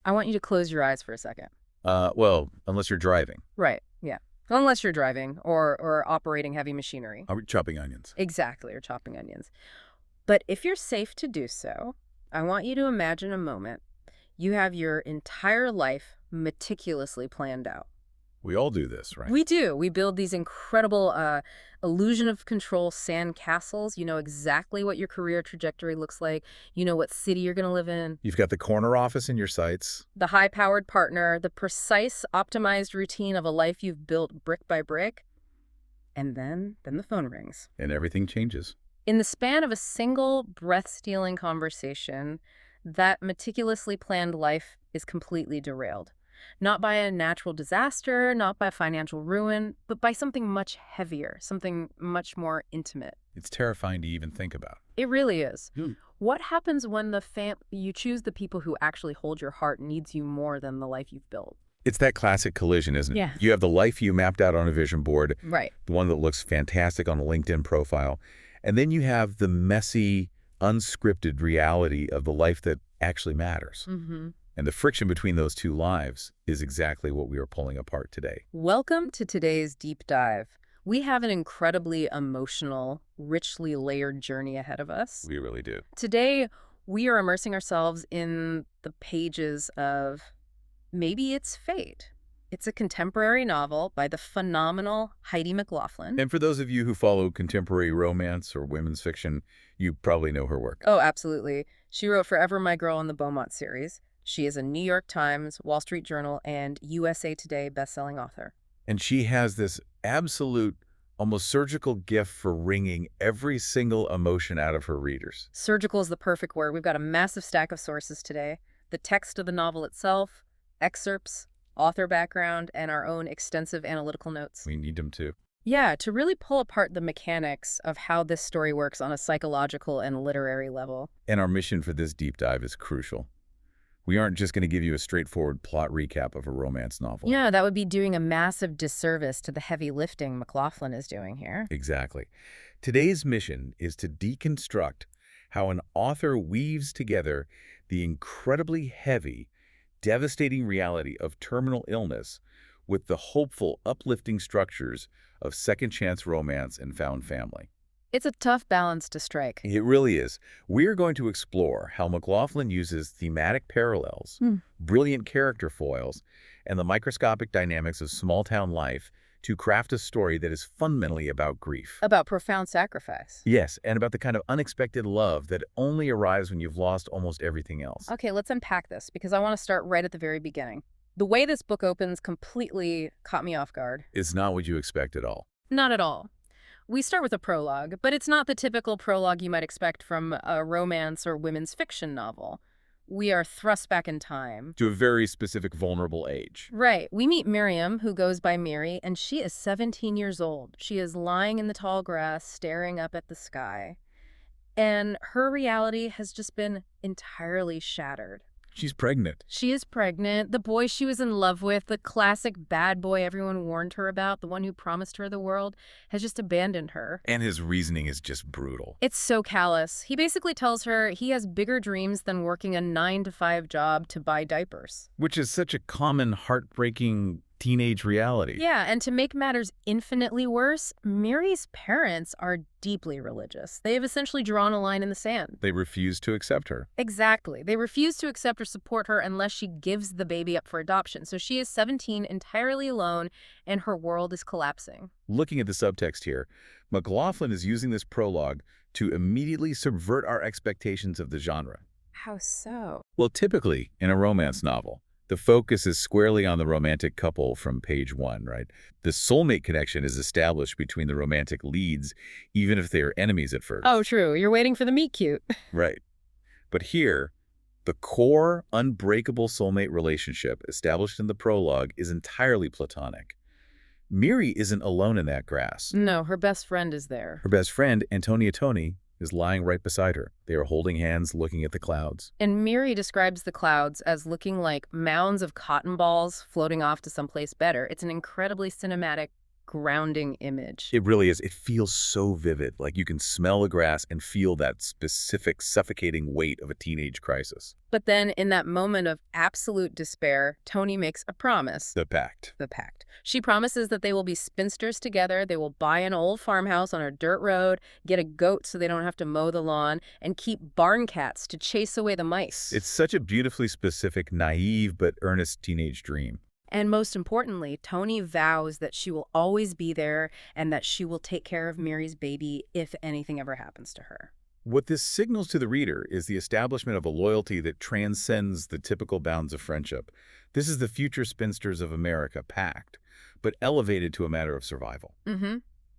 I want you to close your eyes for a second. Well, unless you're driving. Right, yeah. Unless you're driving or operating heavy machinery. Are we chopping onions? Exactly, or chopping onions. But if you're safe to do so, I want you to imagine a moment. You have your entire life meticulously planned out. We all do this, right? We do. We build these incredible illusion of control sand castles. You know exactly what your career trajectory looks like. You know what city you're going to live in. You've got the corner office in your sights. The high-powered partner, the precise, optimized routine of a life you've built brick by brick. And then the phone rings. And everything changes. In the span of a single breath-stealing conversation, that meticulously planned life is completely derailed. Not by a natural disaster, not by financial ruin, but by something much heavier, something much more intimate. It's terrifying to even think about. It really is. What happens when you choose the people who actually hold your heart needs you more than the life you've built? It's that classic collision, isn't it? Yeah. You have the life you mapped out on a vision board, Right. the one that looks fantastic on a LinkedIn profile, and then you have the messy, unscripted reality of the life that actually matters. Mm-hmm. And the friction between those two lives is exactly what we are pulling apart today. Welcome to today's deep dive. We have an incredibly emotional, richly layered journey ahead of us. We really do. Today, we are immersing ourselves in the pages of Maybe It's Fate. It's a contemporary novel by the phenomenal Heidi McLaughlin. And for those of you who follow contemporary romance or women's fiction, you probably know her work. Oh, absolutely. She wrote Forever My Girl in the Beaumont series. She is a New York Times, Wall Street Journal, and USA Today bestselling author. And she has this absolute, almost surgical gift for wringing every single emotion out of her readers. Surgical is the perfect word. We've got a massive stack of sources today. The text of the novel itself, excerpts, author background, and our own extensive analytical notes. We need them too. Yeah, to really pull apart the mechanics of how this story works on a psychological and literary level. And our mission for this deep dive is crucial. We aren't just going to give you a straightforward plot recap of a romance novel. Yeah, that would be doing a massive disservice to the heavy lifting McLaughlin is doing here. Exactly. Today's mission is to deconstruct how an author weaves together the incredibly heavy, devastating reality of terminal illness with the hopeful, uplifting structures of second-chance romance and found family. It's a tough balance to strike. It really is. We're going to explore how McLaughlin uses thematic parallels, brilliant character foils, and the microscopic dynamics of small-town life to craft a story that is fundamentally about grief. About profound sacrifice. Yes, and about the kind of unexpected love that only arrives when you've lost almost everything else. Okay, let's unpack this, because I want to start right at the very beginning. The way this book opens completely caught me off guard. It's not what you expect at all. Not at all. We start with a prologue, but it's not the typical prologue you might expect from a romance or women's fiction novel. We are thrust back in time. To a very specific vulnerable age. Right. We meet Miriam, who goes by Miri, and she is 17 years old. She is lying in the tall grass, staring up at the sky. And her reality has just been entirely shattered. She's pregnant. She is pregnant. The boy she was in love with, the classic bad boy everyone warned her about, the one who promised her the world, has just abandoned her. And his reasoning is just brutal. It's so callous. He basically tells her he has bigger dreams than working a 9-to-5 job to buy diapers. Which is such a common, heartbreaking teenage reality. Yeah, and to make matters infinitely worse, Miri's parents are deeply religious. They have essentially drawn a line in the sand. They refuse to accept her. Exactly. They refuse to accept or support her unless she gives the baby up for adoption. So she is 17, entirely alone, and her world is collapsing. Looking at the subtext here, McLaughlin is using this prologue to immediately subvert our expectations of the genre. How so? Well, typically, in a romance novel, the focus is squarely on the romantic couple from page 1, right? The soulmate connection is established between the romantic leads, even if they are enemies at first. Oh, true. You're waiting for the meet cute. Right. But here, the core, unbreakable soulmate relationship established in the prologue is entirely platonic. Miri isn't alone in that grass. No, her best friend is there. Her best friend, Antonia Toni, is lying right beside her. They are holding hands, looking at the clouds. And Miri describes the clouds as looking like mounds of cotton balls floating off to someplace better. It's an incredibly cinematic, grounding image. It really is. It feels so vivid, like you can smell the grass and feel that specific suffocating weight of a teenage crisis. But then, in that moment of absolute despair, Tony makes a promise. The pact. The pact. She promises that they will be spinsters together, they will buy an old farmhouse on a dirt road, get a goat so they don't have to mow the lawn, and keep barn cats to chase away the mice. It's such a beautifully specific, naive, but earnest teenage dream. And most importantly, Tony vows that she will always be there and that she will take care of Mary's baby if anything ever happens to her. What this signals to the reader is the establishment of a loyalty that transcends the typical bounds of friendship. This is the future spinsters of America pact, but elevated to a matter of survival.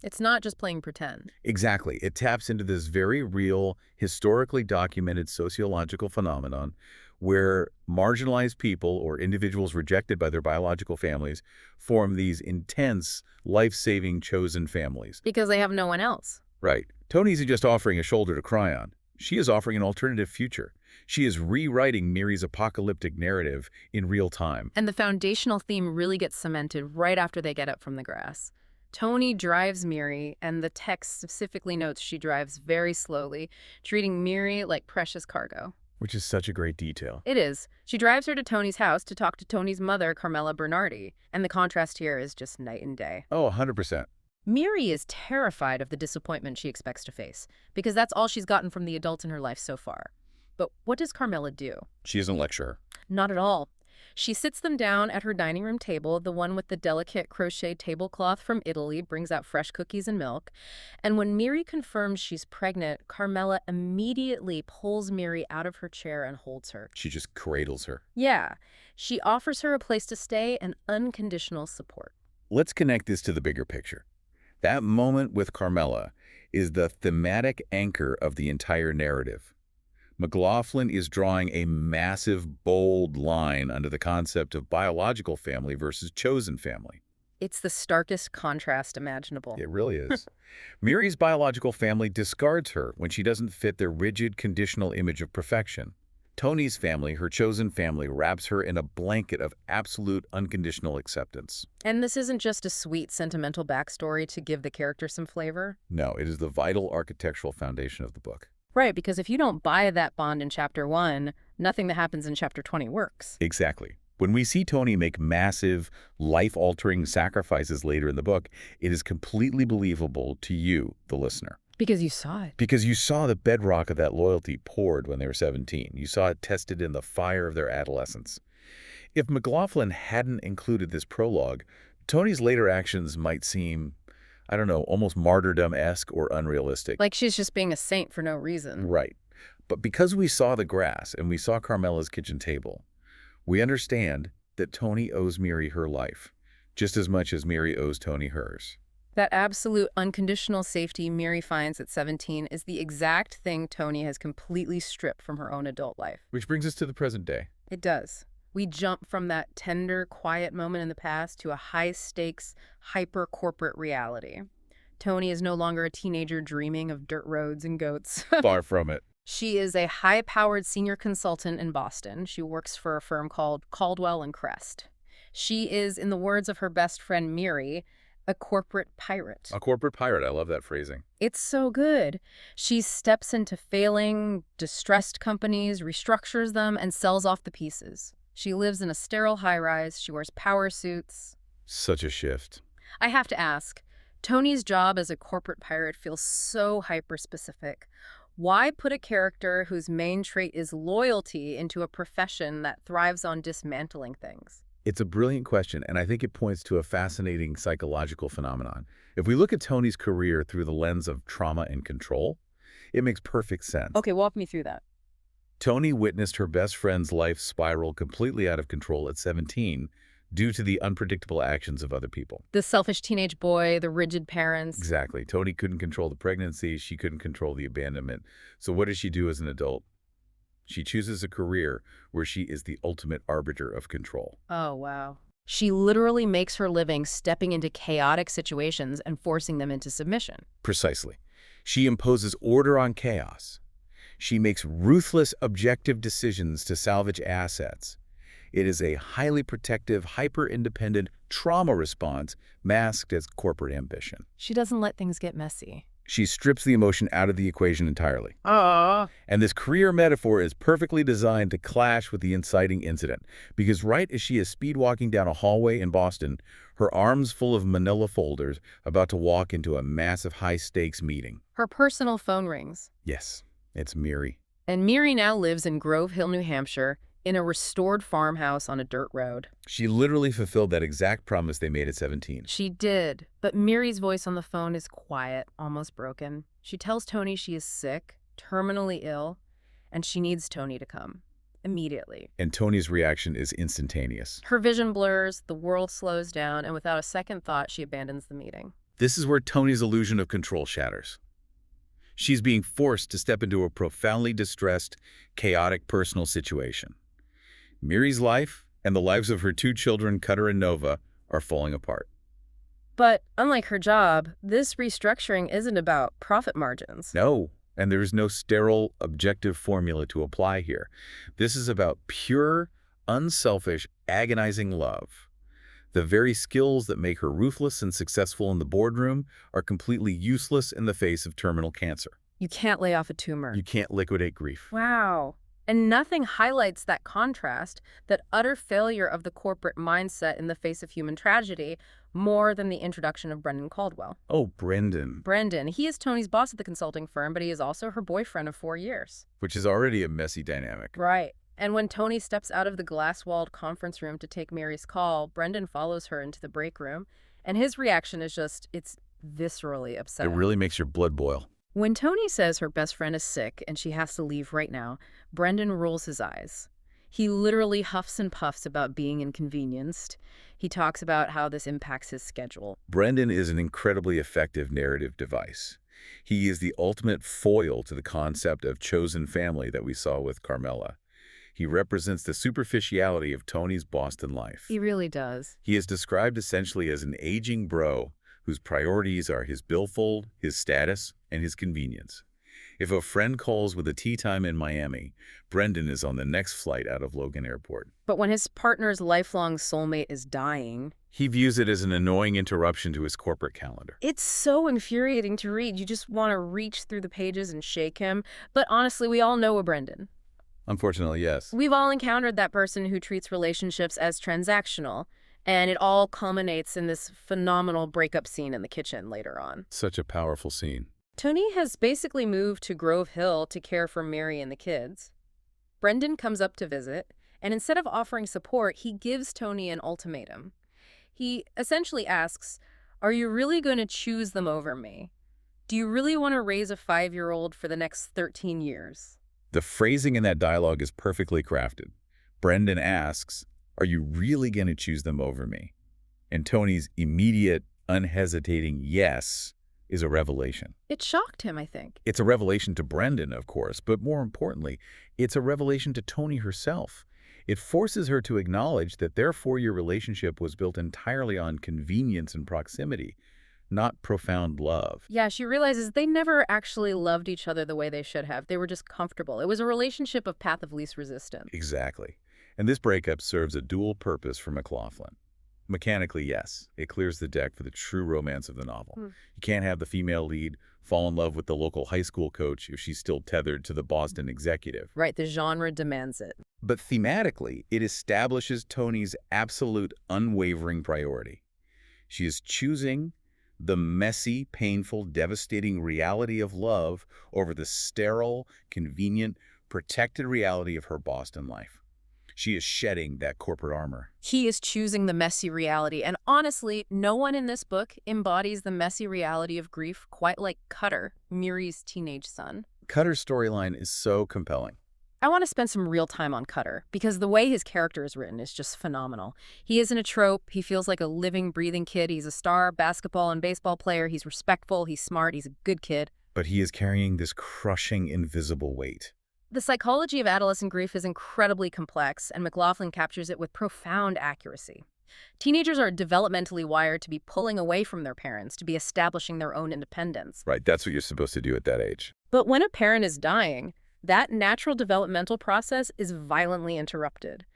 It's not just playing pretend. Exactly. It taps into this very real, historically documented sociological phenomenon where marginalized people or individuals rejected by their biological families form these intense, life-saving chosen families. Because they have no one else. Right. Tony isn't just offering a shoulder to cry on. She is offering an alternative future. She is rewriting Miri's apocalyptic narrative in real time. And the foundational theme really gets cemented right after they get up from the grass. Tony drives Miri, and the text specifically notes she drives very slowly, treating Miri like precious cargo. Which is such a great detail. It is. She drives her to Tony's house to talk to Tony's mother, Carmela Bernardi, and the contrast here is just night and day. Oh, 100%. Miri is terrified of the disappointment she expects to face, because that's all she's gotten from the adults in her life so far. But what does Carmela do? She doesn't lecture her. Not at all. She sits them down at her dining room table, the one with the delicate crochet tablecloth from Italy, brings out fresh cookies and milk. And when Miri confirms she's pregnant, Carmela immediately pulls Miri out of her chair and holds her. She just cradles her. Yeah. She offers her a place to stay and unconditional support. Let's connect this to the bigger picture. That moment with Carmela is the thematic anchor of the entire narrative. McLaughlin is drawing a massive, bold line under the concept of biological family versus chosen family. It's the starkest contrast imaginable. It really is. Miri's biological family discards her when she doesn't fit their rigid, conditional image of perfection. Tony's family, her chosen family, wraps her in a blanket of absolute, unconditional acceptance. And this isn't just a sweet, sentimental backstory to give the character some flavor. No, it is the vital architectural foundation of the book. Right, because if you don't buy that bond in Chapter 1, nothing that happens in Chapter 20 works. Exactly. When we see Tony make massive, life-altering sacrifices later in the book, it is completely believable to you, the listener. Because you saw it. Because you saw the bedrock of that loyalty poured when they were 17. You saw it tested in the fire of their adolescence. If McLaughlin hadn't included this prologue, Tony's later actions might seem, I don't know, almost martyrdom-esque or unrealistic. Like she's just being a saint for no reason. Right. But because we saw the grass and we saw Carmela's kitchen table, we understand that Tony owes Miri her life, just as much as Miri owes Tony hers. That absolute unconditional safety Miri finds at 17 is the exact thing Tony has completely stripped from her own adult life. Which brings us to the present day. It does. We jump from that tender, quiet moment in the past to a high-stakes, hyper-corporate reality. Tony is no longer a teenager dreaming of dirt roads and goats. Far from it. She is a high-powered senior consultant in Boston. She works for a firm called Caldwell and Crest. She is, in the words of her best friend Miri, a corporate pirate. A corporate pirate. I love that phrasing. It's so good. She steps into failing, distressed companies, restructures them, and sells off the pieces. She lives in a sterile high-rise. She wears power suits. Such a shift. I have to ask, Tony's job as a corporate pirate feels so hyper-specific. Why put a character whose main trait is loyalty into a profession that thrives on dismantling things? It's a brilliant question, and I think it points to a fascinating psychological phenomenon. If we look at Tony's career through the lens of trauma and control, it makes perfect sense. Okay, walk me through that. Tony witnessed her best friend's life spiral completely out of control at 17 due to the unpredictable actions of other people. The selfish teenage boy, the rigid parents. Exactly. Tony couldn't control the pregnancy. She couldn't control the abandonment. So what does she do as an adult? She chooses a career where she is the ultimate arbiter of control. Oh, wow. She literally makes her living stepping into chaotic situations and forcing them into submission. Precisely. She imposes order on chaos. She makes ruthless, objective decisions to salvage assets. It is a highly protective, hyper-independent trauma response masked as corporate ambition. She doesn't let things get messy. She strips the emotion out of the equation entirely. Aww. And this career metaphor is perfectly designed to clash with the inciting incident, because right as she is speed-walking down a hallway in Boston, her arms full of manila folders, about to walk into a massive high-stakes meeting. Her personal phone rings. Yes, it's Miri. And Miri now lives in Grove Hill, New Hampshire, in a restored farmhouse on a dirt road. She literally fulfilled that exact promise they made at 17. She did, but Miri's voice on the phone is quiet, almost broken. She tells Tony she is sick, terminally ill, and she needs Tony to come. Immediately. And Tony's reaction is instantaneous. Her vision blurs, the world slows down, and without a second thought, she abandons the meeting. This is where Tony's illusion of control shatters. She's being forced to step into a profoundly distressed, chaotic personal situation. Miri's life and the lives of her two children, Cutter and Nova, are falling apart. But unlike her job, this restructuring isn't about profit margins. No, and there is no sterile, objective formula to apply here. This is about pure, unselfish, agonizing love. The very skills that make her ruthless and successful in the boardroom are completely useless in the face of terminal cancer. You can't lay off a tumor. You can't liquidate grief. Wow. And nothing highlights that contrast, that utter failure of the corporate mindset in the face of human tragedy, more than the introduction of Brendan Caldwell. Oh, Brendan. Brendan, he is Tony's boss at the consulting firm, but he is also her boyfriend of 4 years. Which is already a messy dynamic. Right. And when Tony steps out of the glass-walled conference room to take Mary's call, Brendan follows her into the break room, and his reaction is just, it's viscerally upsetting. It really makes your blood boil. When Tony says her best friend is sick and she has to leave right now, Brendan rolls his eyes. He literally huffs and puffs about being inconvenienced. He talks about how this impacts his schedule. Brendan is an incredibly effective narrative device. He is the ultimate foil to the concept of chosen family that we saw with Carmela. He represents the superficiality of Tony's Boston life. He really does. He is described essentially as an aging bro whose priorities are his billfold, his status, and his convenience. If a friend calls with a tea time in Miami, Brendan is on the next flight out of Logan Airport. But when his partner's lifelong soulmate is dying, he views it as an annoying interruption to his corporate calendar. It's so infuriating to read. You just want to reach through the pages and shake him. But honestly, we all know a Brendan. Unfortunately, yes. We've all encountered that person who treats relationships as transactional, and it all culminates in this phenomenal breakup scene in the kitchen later on. Such a powerful scene. Tony has basically moved to Grove Hill to care for Mary and the kids. Brendan comes up to visit, and instead of offering support, he gives Tony an ultimatum. He essentially asks, "Are you really going to choose them over me? Do you really want to raise a 5-year-old for the next 13 years? The phrasing in that dialogue is perfectly crafted. Brendan asks, "Are you really going to choose them over me?" And Tony's immediate, unhesitating yes is a revelation. It shocked him, I think. It's a revelation to Brendan, of course, but more importantly, it's a revelation to Tony herself. It forces her to acknowledge that their 4-year relationship was built entirely on convenience and proximity, not profound love. Yeah, she realizes they never actually loved each other the way they should have. They were just comfortable. It was a relationship of path of least resistance. Exactly. And this breakup serves a dual purpose for McLaughlin. Mechanically, yes, it clears the deck for the true romance of the novel. You can't have the female lead fall in love with the local high school coach if she's still tethered to the Boston executive. Right, the genre demands it. But thematically, it establishes Tony's absolute unwavering priority. She is choosing the messy, painful, devastating reality of love over the sterile, convenient, protected reality of her Boston life. She is shedding that corporate armor. He is choosing the messy reality. And honestly, no one in this book embodies the messy reality of grief quite like Cutter, Miri's teenage son. Cutter's storyline is so compelling. I want to spend some real time on Cutter, because the way his character is written is just phenomenal. He isn't a trope. He feels like a living, breathing kid. He's a star basketball and baseball player. He's respectful. He's smart. He's a good kid. But he is carrying this crushing, invisible weight. The psychology of adolescent grief is incredibly complex, and McLaughlin captures it with profound accuracy. Teenagers are developmentally wired to be pulling away from their parents, to be establishing their own independence. Right, that's what you're supposed to do at that age. But when a parent is dying, that natural developmental process is violently interrupted.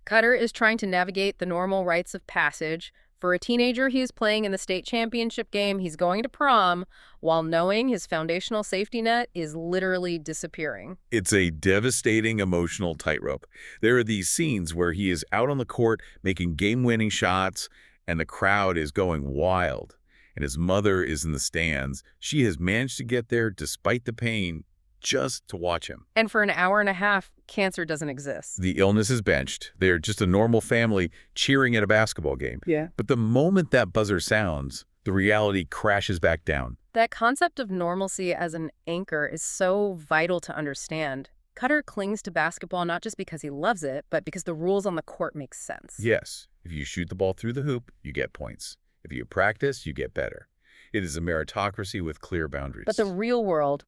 Cutter is trying to navigate the normal rites of passage. For a teenager, he is playing in the state championship game, he's going to prom, while knowing his foundational safety net is literally disappearing. It's a devastating emotional tightrope. There are these scenes where he is out on the court making game-winning shots, and the crowd is going wild. And his mother is in the stands. She has managed to get there despite the pain just to watch him. And for an hour and a half, cancer doesn't exist. The illness is benched. They're just a normal family cheering at a basketball game. Yeah. But the moment that buzzer sounds, the reality crashes back down. That concept of normalcy as an anchor is so vital to understand. Cutter clings to basketball not just because he loves it, but because the rules on the court make sense. Yes, if you shoot the ball through the hoop, you get points. If you practice, you get better. It is a meritocracy with clear boundaries. But the real world,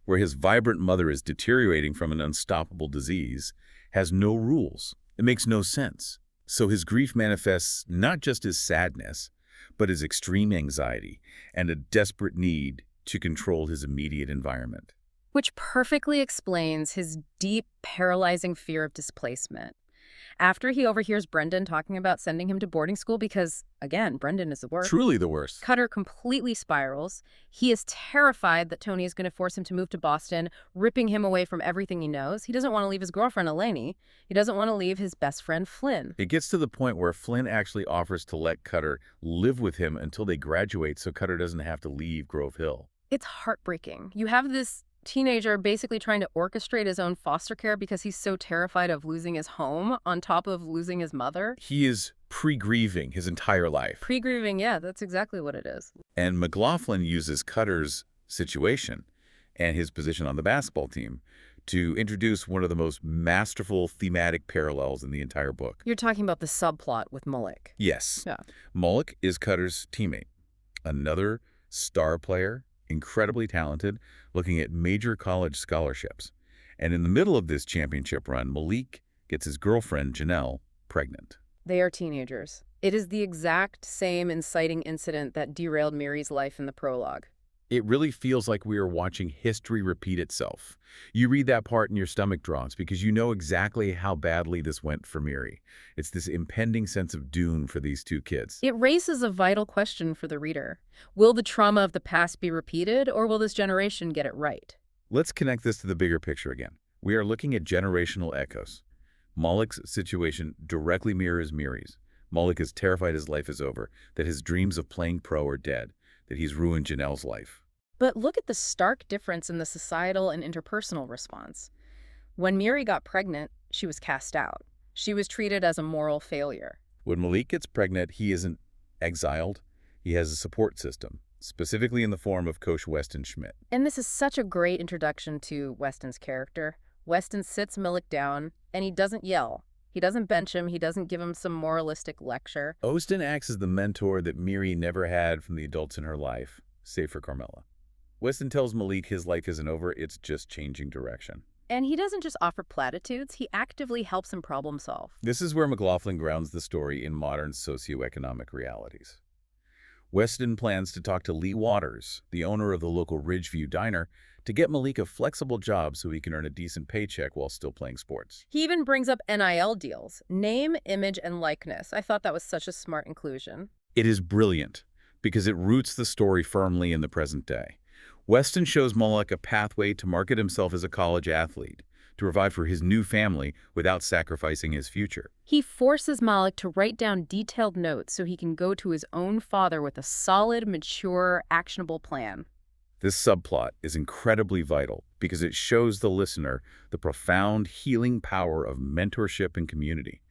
where his vibrant mother is deteriorating from an unstoppable disease, has no rules. It makes no sense. So his grief manifests not just as sadness, but as extreme anxiety and a desperate need to control his immediate environment. which perfectly explains his deep, paralyzing fear of displacement. After he overhears Brendan talking about sending him to boarding school because, again, Brendan is the worst. Truly the worst. Cutter completely spirals. He is terrified that Tony is going to force him to move to Boston, ripping him away from everything he knows. He doesn't want to leave his girlfriend, Eleni. He doesn't want to leave his best friend, Flynn. It gets to the point where Flynn actually offers to let Cutter live with him until they graduate so Cutter doesn't have to leave Grove Hill. It's heartbreaking. You have this teenager basically trying to orchestrate his own foster care because he's so terrified of losing his home on top of losing his mother. He is pre-grieving his entire life. Pre-grieving, yeah, that's exactly what it is. And McLaughlin uses Cutter's situation and his position on the basketball team to introduce one of the most masterful thematic parallels in the entire book. You're talking about the subplot with Mullick. Yes. Yeah. Mullick is Cutter's teammate, another star player, incredibly talented, looking at major college scholarships. And in the middle of this championship run, Malik gets his girlfriend, Janelle, pregnant. They are teenagers. It is the exact same inciting incident that derailed Miri's life in the prologue. It really feels like we are watching history repeat itself. You read that part and your stomach drops because you know exactly how badly this went for Miri. It's this impending sense of doom for these two kids. It raises a vital question for the reader. Will the trauma of the past be repeated, or will this generation get it right? Let's connect this to the bigger picture again. We are looking at generational echoes. Mullick's situation directly mirrors Miri's. Mullick is terrified his life is over, that his dreams of playing pro are dead, that he's ruined Janelle's life. But look at the stark difference in the societal and interpersonal response. When Miri got pregnant, she was cast out. She was treated as a moral failure. When Malik gets pregnant, he isn't exiled. He has a support system, specifically in the form of Coach Weston Schmidt. And this is such a great introduction to Weston's character. Weston sits Mullick down, and he doesn't yell. He doesn't bench him. He doesn't give him some moralistic lecture. Weston acts as the mentor that Miri never had from the adults in her life, save for Carmela. Weston tells Malik his life isn't over, it's just changing direction. And he doesn't just offer platitudes, he actively helps him problem solve. This is where McLaughlin grounds the story in modern socioeconomic realities. Weston plans to talk to Lee Waters, the owner of the local Ridgeview diner, to get Malik a flexible job so he can earn a decent paycheck while still playing sports. He even brings up NIL deals, name, image, and likeness. I thought that was such a smart inclusion. It is brilliant because it roots the story firmly in the present day. Weston shows Mullick a pathway to market himself as a college athlete, to provide for his new family without sacrificing his future. He forces Mullick to write down detailed notes so he can go to his own father with a solid, mature, actionable plan. This subplot is incredibly vital because it shows the listener the profound healing power of mentorship and community.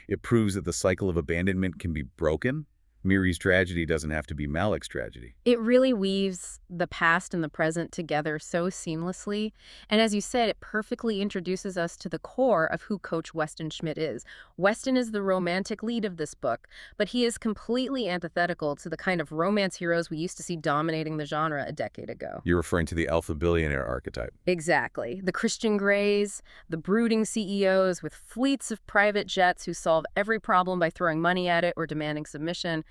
It proves that the cycle of abandonment can be broken. Miri's tragedy doesn't have to be Malik's tragedy. It really weaves the past and the present together so seamlessly. And as you said, it perfectly introduces us to the core of who Coach Weston Schmidt is. Weston is the romantic lead of this book, but he is completely antithetical to the kind of romance heroes we used to see dominating the genre a decade ago. You're referring to the alpha billionaire archetype. Exactly. The Christian Greys, the brooding CEOs with fleets of private jets who solve every problem by throwing money at it or demanding submission.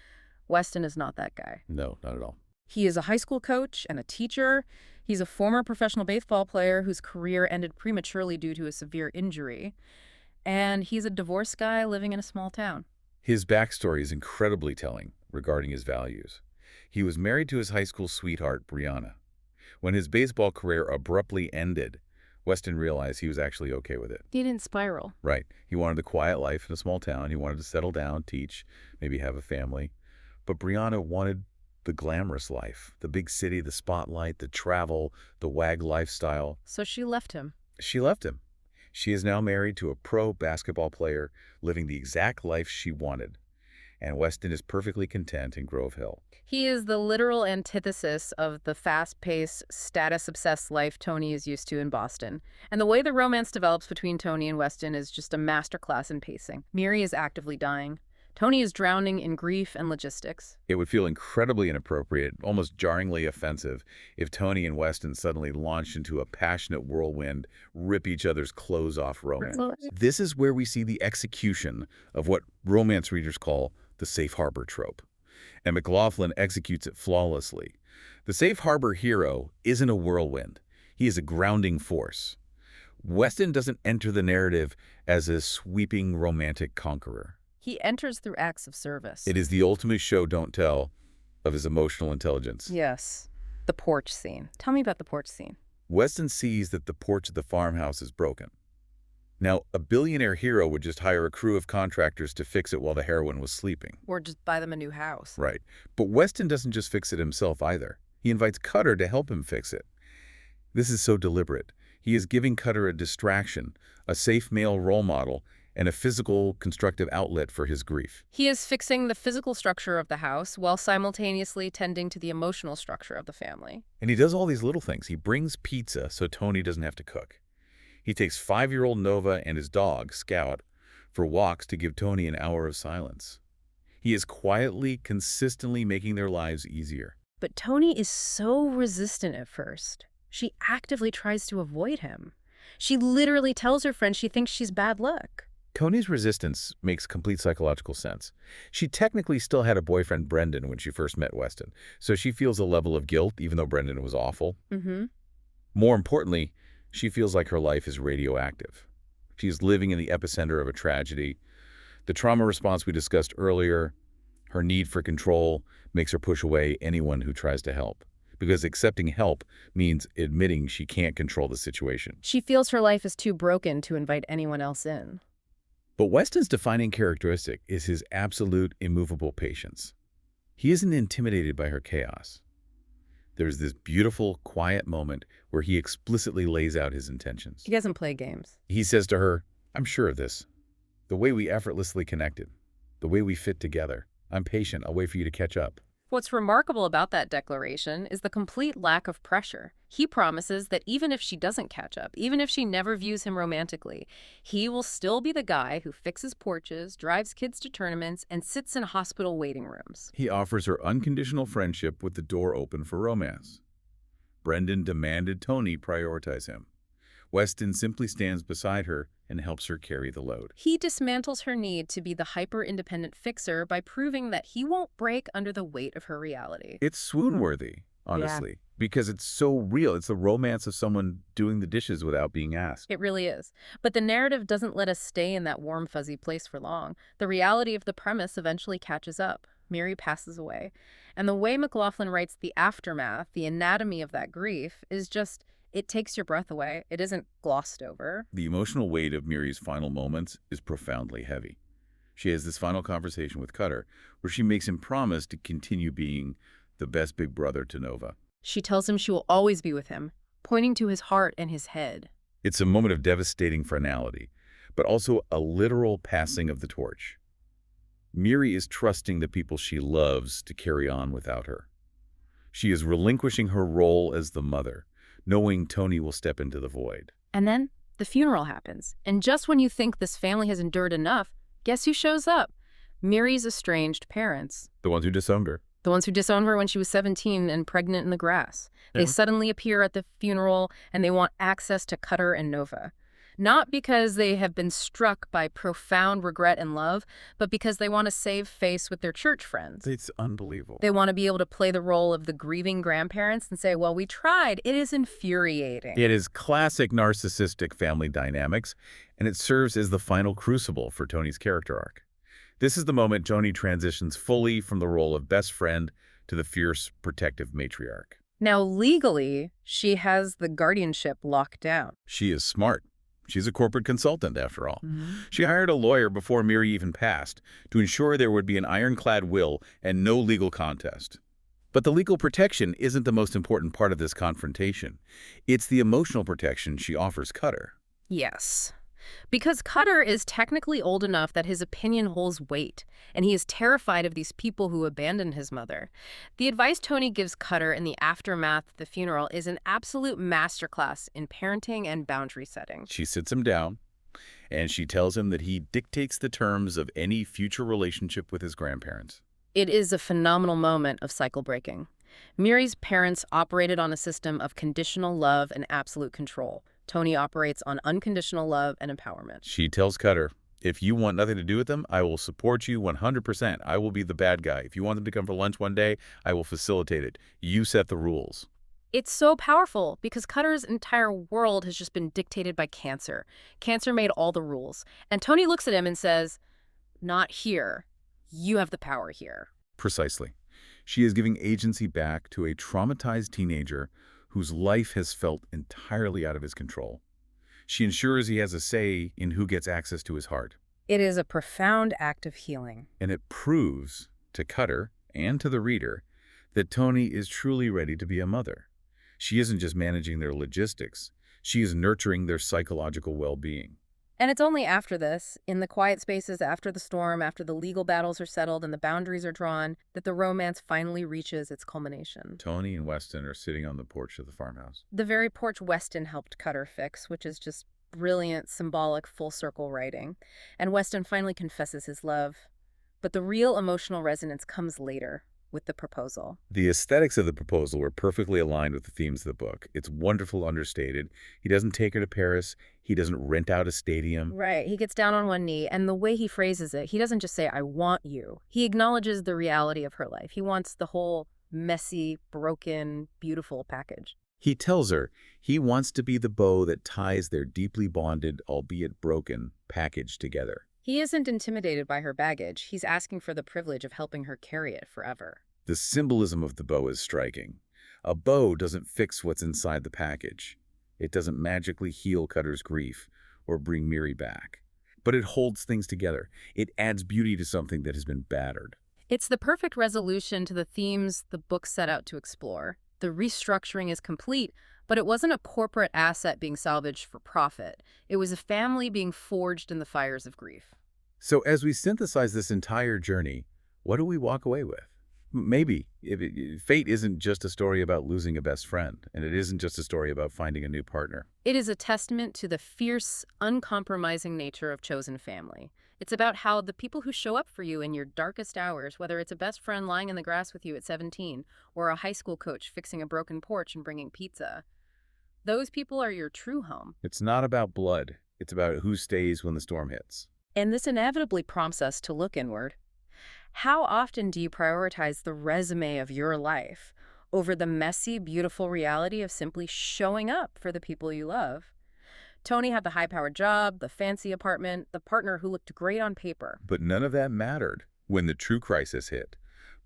Weston is not that guy. No, not at all. He is a high school coach and a teacher. He's a former professional baseball player whose career ended prematurely due to a severe injury. And he's a divorced guy living in a small town. His backstory is incredibly telling regarding his values. He was married to his high school sweetheart, Brianna. When his baseball career abruptly ended, Weston realized he was actually okay with it. He didn't spiral. Right. He wanted a quiet life in a small town. He wanted to settle down, teach, maybe have a family. But Brianna wanted the glamorous life, the big city, the spotlight, the travel, the wag lifestyle. So she left him. She left him. She is now married to a pro basketball player, living the exact life she wanted. And Weston is perfectly content in Grove Hill. He is the literal antithesis of the fast-paced, status-obsessed life Tony is used to in Boston. And the way the romance develops between Tony and Weston is just a masterclass in pacing. Miri is actively dying. Tony is drowning in grief and logistics. It would feel incredibly inappropriate, almost jarringly offensive, if Tony and Weston suddenly launched into a passionate whirlwind, rip each other's clothes off romance. This is where we see the execution of what romance readers call the safe harbor trope. And McLaughlin executes it flawlessly. The safe harbor hero isn't a whirlwind. He is a grounding force. Weston doesn't enter the narrative as a sweeping romantic conqueror. He enters through acts of service. It is the ultimate show don't tell of his emotional intelligence. Yes. The porch scene. Tell me about the porch scene. Weston sees that the porch of the farmhouse is broken. Now, a billionaire hero would just hire a crew of contractors to fix it while the heroine was sleeping. Or just buy them a new house. Right. But Weston doesn't just fix it himself either. He invites Cutter to help him fix it. This is so deliberate. He is giving Cutter a distraction, a safe male role model, and a physical, constructive outlet for his grief. He is fixing the physical structure of the house while simultaneously tending to the emotional structure of the family. And he does all these little things. He brings pizza so Tony doesn't have to cook. He takes 5-year-old Nova and his dog, Scout, for walks to give Tony an hour of silence. He is quietly, consistently making their lives easier. But Tony is so resistant at first. She actively tries to avoid him. She literally tells her friend she thinks she's bad luck. Tony's resistance makes complete psychological sense. She technically still had a boyfriend, Brendan, when she first met Weston, so she feels a level of guilt, even though Brendan was awful. More importantly, she feels like her life is radioactive. She's living in the epicenter of a tragedy. The trauma response we discussed earlier, her need for control, makes her push away anyone who tries to help. Because accepting help means admitting she can't control the situation. She feels her life is too broken to invite anyone else in. But Weston's defining characteristic is his absolute, immovable patience. He isn't intimidated by her chaos. There's this beautiful, quiet moment where he explicitly lays out his intentions. He doesn't play games. He says to her, "I'm sure of this. The way we effortlessly connected, the way we fit together. I'm patient. I'll wait for you to catch up." What's remarkable about that declaration is the complete lack of pressure. He promises that even if she doesn't catch up, even if she never views him romantically, he will still be the guy who fixes porches, drives kids to tournaments, and sits in hospital waiting rooms. He offers her unconditional friendship with the door open for romance. Brendan demanded Tony prioritize him. Weston simply stands beside her and helps her carry the load. He dismantles her need to be the hyper-independent fixer by proving that he won't break under the weight of her reality. It's swoon-worthy, honestly, because it's so real. It's the romance of someone doing the dishes without being asked. It really is. But the narrative doesn't let us stay in that warm, fuzzy place for long. The reality of the premise eventually catches up. Miri passes away. And the way McLaughlin writes the aftermath, the anatomy of that grief, is just... it takes your breath away. It isn't glossed over. The emotional weight of Miri's final moments is profoundly heavy. She has this final conversation with Cutter, where she makes him promise to continue being the best big brother to Nova. She tells him she will always be with him, pointing to his heart and his head. It's a moment of devastating finality, but also a literal passing of the torch. Miri is trusting the people she loves to carry on without her. She is relinquishing her role as the mother, knowing Tony will step into the void. And then the funeral happens. And just when you think this family has endured enough, guess who shows up? Miri's estranged parents. The ones who disowned her. The ones who disowned her when she was 17 and pregnant in the grass. They suddenly appear at the funeral and they want access to Cutter and Nova. Not because they have been struck by profound regret and love, but because they want to save face with their church friends. It's unbelievable. They want to be able to play the role of the grieving grandparents and say, well, we tried. It is infuriating. It is classic narcissistic family dynamics, and it serves as the final crucible for Tony's character arc. This is the moment Tony transitions fully from the role of best friend to the fierce, protective matriarch. Now, legally, she has the guardianship locked down. She is smart. She's a corporate consultant, after all. She hired a lawyer before Miri even passed to ensure there would be an ironclad will and no legal contest. But the legal protection isn't the most important part of this confrontation. It's the emotional protection she offers Cutter. Yes. Because Cutter is technically old enough that his opinion holds weight, and he is terrified of these people who abandoned his mother. The advice Tony gives Cutter in the aftermath of the funeral is an absolute masterclass in parenting and boundary setting. She sits him down, and she tells him that he dictates the terms of any future relationship with his grandparents. It is a phenomenal moment of cycle breaking. Miri's parents operated on a system of conditional love and absolute control. Tony operates on unconditional love and empowerment. She tells Cutter, if you want nothing to do with them, I will support you 100%. I will be the bad guy. If you want them to come for lunch one day, I will facilitate it. You set the rules. It's so powerful because Cutter's entire world has just been dictated by cancer. Cancer made all the rules. And Tony looks at him and says, not here. You have the power here. Precisely. She is giving agency back to a traumatized teenager whose life has felt entirely out of his control. She ensures he has a say in who gets access to his heart. It is a profound act of healing. And it proves to Cutter and to the reader that Tony is truly ready to be a mother. She isn't just managing their logistics. She is nurturing their psychological well-being. And it's only after this, in the quiet spaces after the storm, after the legal battles are settled and the boundaries are drawn, that the romance finally reaches its culmination. Tony and Weston are sitting on the porch of the farmhouse. The very porch Weston helped Cutter fix, which is just brilliant, symbolic, full-circle writing. And Weston finally confesses his love. But the real emotional resonance comes later, with the proposal. The aesthetics of the proposal were perfectly aligned with the themes of the book. It's wonderful, understated. He doesn't take her to Paris. He doesn't rent out a stadium. Right. He gets down on one knee, and the way he phrases it, he doesn't just say, I want you. He acknowledges the reality of her life. He wants the whole messy, broken, beautiful package. He tells her he wants to be the bow that ties their deeply bonded, albeit broken, package together. He isn't intimidated by her baggage. He's asking for the privilege of helping her carry it forever. The symbolism of the bow is striking. A bow doesn't fix what's inside the package. It doesn't magically heal Cutter's grief or bring Miri back. But it holds things together. It adds beauty to something that has been battered. It's the perfect resolution to the themes the book set out to explore. The restructuring is complete, but it wasn't a corporate asset being salvaged for profit. It was a family being forged in the fires of grief. So as we synthesize this entire journey, what do we walk away with? Maybe fate isn't just a story about losing a best friend, and it isn't just a story about finding a new partner. It is a testament to the fierce, uncompromising nature of chosen family. It's about how the people who show up for you in your darkest hours, whether it's a best friend lying in the grass with you at 17 or a high school coach fixing a broken porch and bringing pizza, those people are your true home. It's not about blood. It's about who stays when the storm hits. And this inevitably prompts us to look inward. How often do you prioritize the resume of your life over the messy, beautiful reality of simply showing up for the people you love? Tony had the high-powered job, the fancy apartment, the partner who looked great on paper. But none of that mattered when the true crisis hit.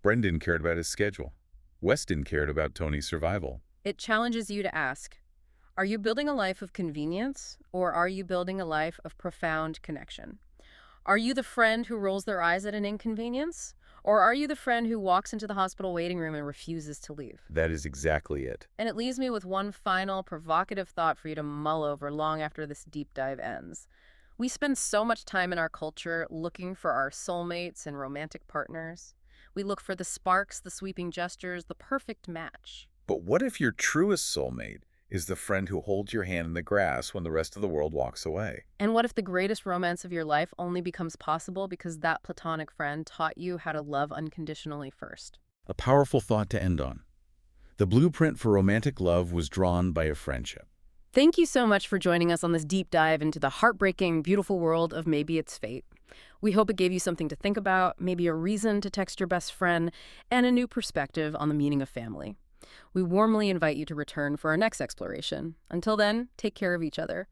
Brendan cared about his schedule. Weston cared about Tony's survival. It challenges you to ask, are you building a life of convenience, or are you building a life of profound connection? Are you the friend who rolls their eyes at an inconvenience? Or are you the friend who walks into the hospital waiting room and refuses to leave? That is exactly it. And it leaves me with one final provocative thought for you to mull over long after this deep dive ends. We spend so much time in our culture looking for our soulmates and romantic partners. We look for the sparks, the sweeping gestures, the perfect match. But what if your truest soulmate is the friend who holds your hand in the grass when the rest of the world walks away? And what if the greatest romance of your life only becomes possible because that platonic friend taught you how to love unconditionally first? A powerful thought to end on. The blueprint for romantic love was drawn by a friendship. Thank you so much for joining us on this deep dive into the heartbreaking, beautiful world of Maybe It's Fate. We hope it gave you something to think about, maybe a reason to text your best friend, and a new perspective on the meaning of family. We warmly invite you to return for our next exploration. Until then, take care of each other.